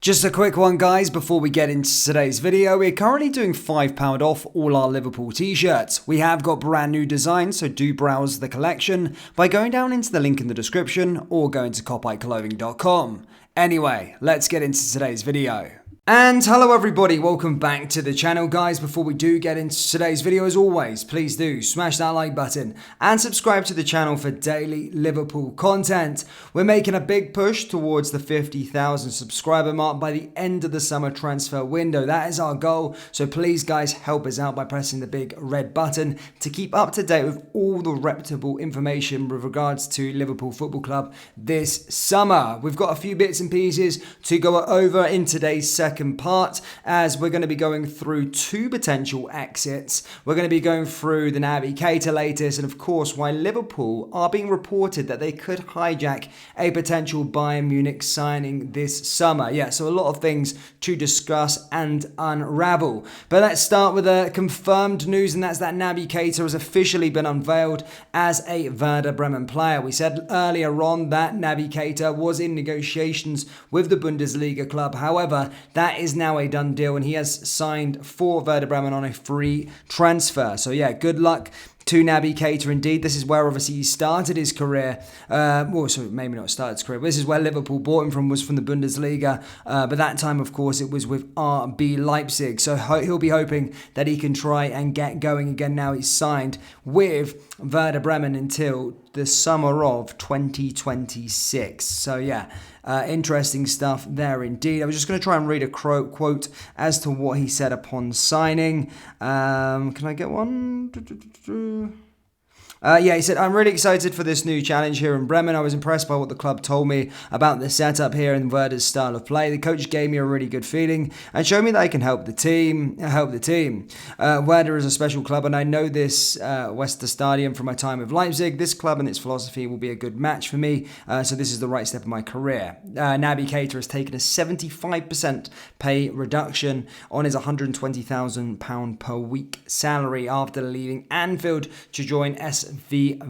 Just a quick one, guys, before we get into today's video. We're currently doing £5 off all our Liverpool t-shirts. We have got brand new designs, so do browse the collection by going down into the link in the description or going to copyclothing.com. Anyway, let's get into today's video. And hello everybody, welcome back to the channel, guys. Before we do get into today's video, as always, please do smash that like button and subscribe to the channel for daily Liverpool content. We're making a big push towards the 50,000 subscriber mark by the end of the summer transfer window. That is our goal, so please guys, help us out by pressing the big red button to keep up to date with all the reputable information with regards to Liverpool Football Club this summer. We've got a few bits and pieces to go over in today's second part, as we're going to be going through two potential exits. We're going to be going through the Naby Keita latest, and of course why Liverpool are being reported that they could hijack a potential Bayern Munich signing this summer. Yeah, so a lot of things to discuss and unravel. But let's start with a confirmed news, and that's that Naby Keita has officially been unveiled as a Werder Bremen player. We said earlier on that Naby Keita was in negotiations with the Bundesliga club. However, that is now a done deal, and he has signed for Werder Bremen on a free transfer. So yeah, good luck to Naby Keita indeed. This is where obviously he started his career. Maybe not started his career, but this is where Liverpool bought him from, was from the Bundesliga. But that time, of course, it was with RB Leipzig. So he'll be hoping that he can try and get going again. Now he's signed with Werder Bremen until the summer of 2026. So yeah, interesting stuff there indeed. I was just going to try and read a quote as to what he said upon signing. Can I get one? He said, "I'm really excited for this new challenge here in Bremen. I was impressed by what the club told me about the setup here and Werder's style of play. The coach gave me a really good feeling and showed me that I can help the team. Werder is a special club, and I know this Wester Stadium from my time with Leipzig. This club and its philosophy will be a good match for me. So this is the right step in my career." Naby Keita has taken a 75% pay reduction on his £120,000 per week salary after leaving Anfield to join SV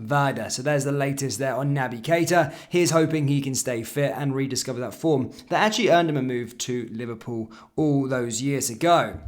Werder. So there's the latest there on Naby Keita. He's hoping he can stay fit and rediscover that form that actually earned him a move to Liverpool all those years ago.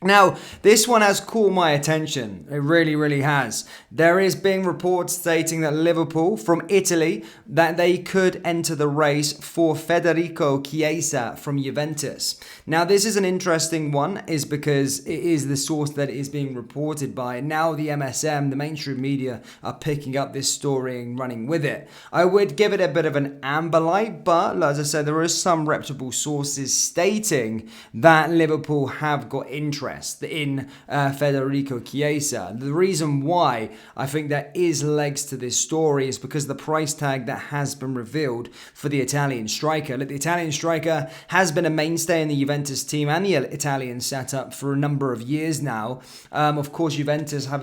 Now, this one has caught my attention. It really, really has. There is being reports stating that Liverpool from Italy, that they could enter the race for Federico Chiesa from Juventus. Now, this is an interesting one, is because it is the source that it is being reported by. Now the MSM, the mainstream media, are picking up this story and running with it. I would give it a bit of an amber light, but as I said, there are some reputable sources stating that Liverpool have got interest in Federico Chiesa. The reason why I think there is legs to this story is because the price tag that has been revealed for the Italian striker. Look, the Italian striker has been a mainstay in the Juventus team and the Italian setup for a number of years now. Of course, Juventus have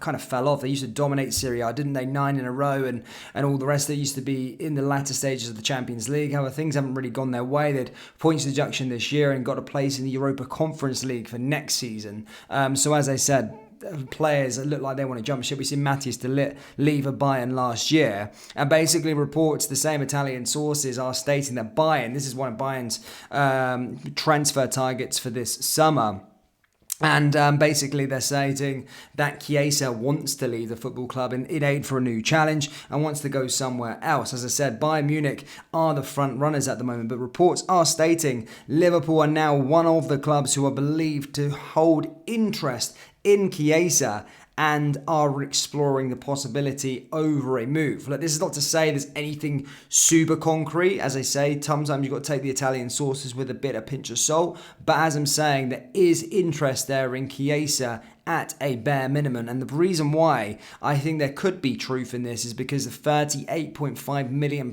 kind of fell off. They used to dominate Serie A, didn't they? 9 in a row, and all the rest. They used to be in the latter stages of the Champions League. However, things haven't really gone their way. They'd points deduction this year and got a place in the Europa Conference League for next season. So as I said, players that look like they want to jump ship. We see Matthias de Ligt leave a Bayern last year, and basically reports, the same Italian sources are stating that Bayern, this is one of Bayern's transfer targets for this summer. And basically they're stating that Chiesa wants to leave the football club in aid for a new challenge and wants to go somewhere else. As I said, Bayern Munich are the front runners at the moment, but reports are stating Liverpool are now one of the clubs who are believed to hold interest in Chiesa and are exploring the possibility over a move. Look, this is not to say there's anything super concrete. As I say, sometimes you've got to take the Italian sources with a bit of pinch of salt. But as I'm saying, there is interest there in Chiesa at a bare minimum. And the reason why I think there could be truth in this is because of £38.5 million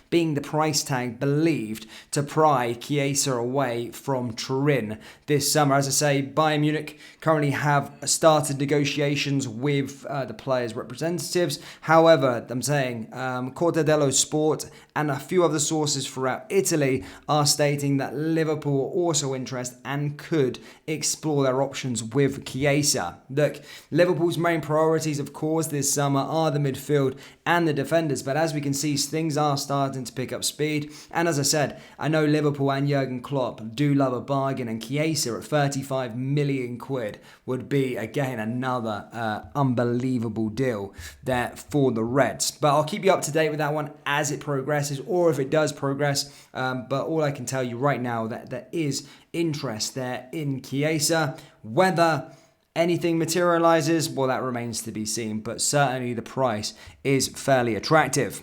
being the price tag believed to pry Chiesa away from Turin this summer. As I say, Bayern Munich currently have started negotiations with the players' representatives. However, I'm saying Corte dello Sport and a few other sources throughout Italy are stating that Liverpool are also interested and could explore their options with Chiesa. Chiesa. Look, Liverpool's main priorities, of course, this summer are the midfield and the defenders, but as we can see, things are starting to pick up speed. And as I said, I know Liverpool and Jurgen Klopp do love a bargain, and Chiesa at 35 million quid would be, again, another unbelievable deal there for the Reds. But I'll keep you up to date with that one as it progresses, or if it does progress. But all I can tell you right now that there is interest there in Chiesa. Whether anything materializes, well, that remains to be seen, but certainly the price is fairly attractive.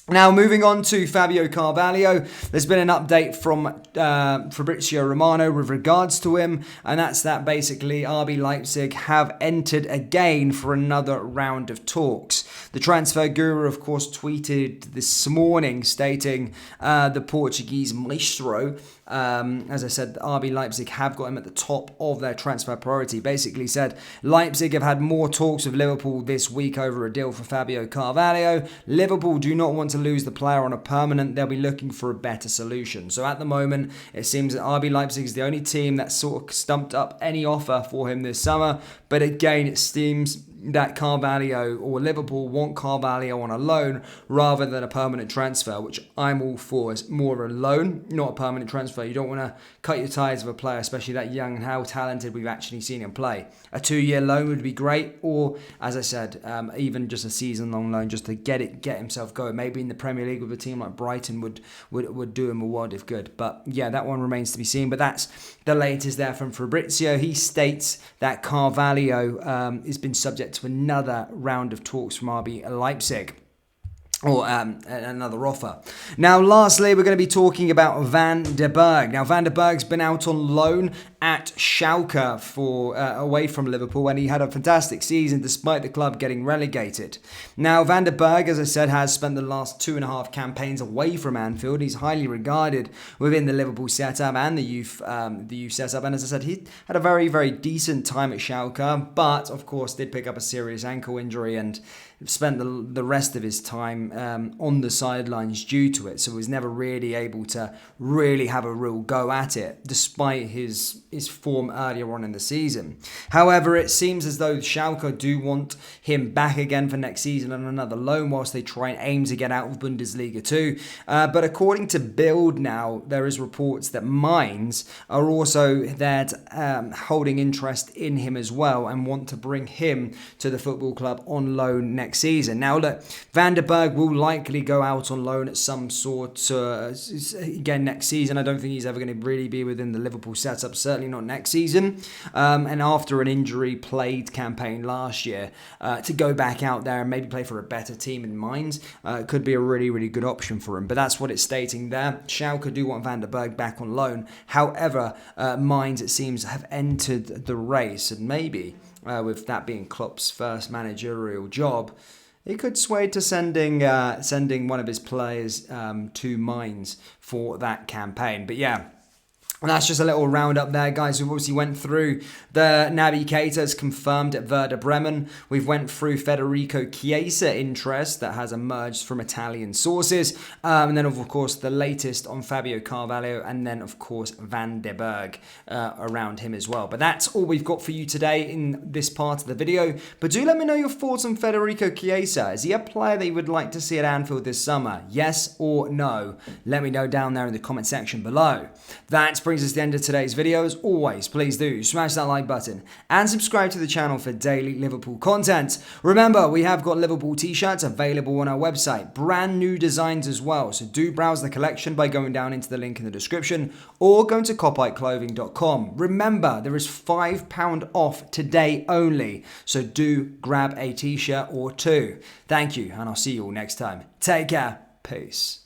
Now, moving on to Fabio Carvalho, there's been an update from Fabrizio Romano with regards to him, and that's that basically RB Leipzig have entered again for another round of talks. The transfer guru, of course, tweeted this morning stating the Portuguese maestro, as I said, RB Leipzig have got him at the top of their transfer priority. Basically said, Leipzig have had more talks with Liverpool this week over a deal for Fabio Carvalho. Liverpool do not want to lose the player on a permanent. They'll be looking for a better solution. So at the moment, it seems that RB Leipzig is the only team that sort of stumped up any offer for him this summer. But again, it seems that Carvalho, or Liverpool, want Carvalho on a loan rather than a permanent transfer, which I'm all for. It's more of a loan, not a permanent transfer. You don't want to cut your ties with a player, especially that young and how talented we've actually seen him play. A 2-year loan would be great, or as I said, even just a season-long loan just to get himself going. Maybe in the Premier League with a team like Brighton would do him a world if good. But yeah, that one remains to be seen. But that's the latest there from Fabrizio. He states that Carvalho has been subject to another round of talks from RB Leipzig, or another offer. Now, lastly, we're going to be talking about Van der Berg. Now, Van der Berg's been out on loan at Schalke for away from Liverpool, and he had a fantastic season despite the club getting relegated. Now, Van der Berg, as I said, has spent the last 2.5 campaigns away from Anfield. He's highly regarded within the Liverpool setup and the youth setup. And as I said, he had a very, very decent time at Schalke, but of course did pick up a serious ankle injury and spent the rest of his time on the sidelines due to it. So he was never really able to really have a real go at it, despite his form earlier on in the season. However, it seems as though Schalke do want him back again for next season on another loan, whilst they try and aim to get out of Bundesliga too. But according to Bild now, there is reports that Mainz are also there holding interest in him as well and want to bring him to the football club on loan next season. Now, look, Van der Berg will likely go out on loan at some sort again next season. I don't think he's ever going to really be within the Liverpool setup, certainly not next season. And after an injury-plagued campaign last year, to go back out there and maybe play for a better team in Mainz could be a really, really good option for him. But that's what it's stating there. Schalke do want Van der Berg back on loan. However, Mainz, it seems, have entered the race, and maybe with that being Klopp's first managerial job, he could sway to sending one of his players to Mainz for that campaign. But yeah, and that's just a little roundup there, guys. We've obviously went through the Naby Keita is confirmed at Werder Bremen. We've went through Federico Chiesa interest that has emerged from Italian sources. And then, of course, the latest on Fabio Carvalho. And then, of course, Van der Berg around him as well. But that's all we've got for you today in this part of the video. But do let me know your thoughts on Federico Chiesa. Is he a player that you would like to see at Anfield this summer? Yes or no? Let me know down there in the comment section below. That brings us to the end of today's video. As always, please do smash that like button and subscribe to the channel for daily Liverpool content. Remember, we have got Liverpool t-shirts available on our website, brand new designs as well, so do browse the collection by going down into the link in the description or going to copyclothing.com. Remember, there is £5 off today only, so do grab a t-shirt or two. Thank you, and I'll see you all next time. Take care. Peace.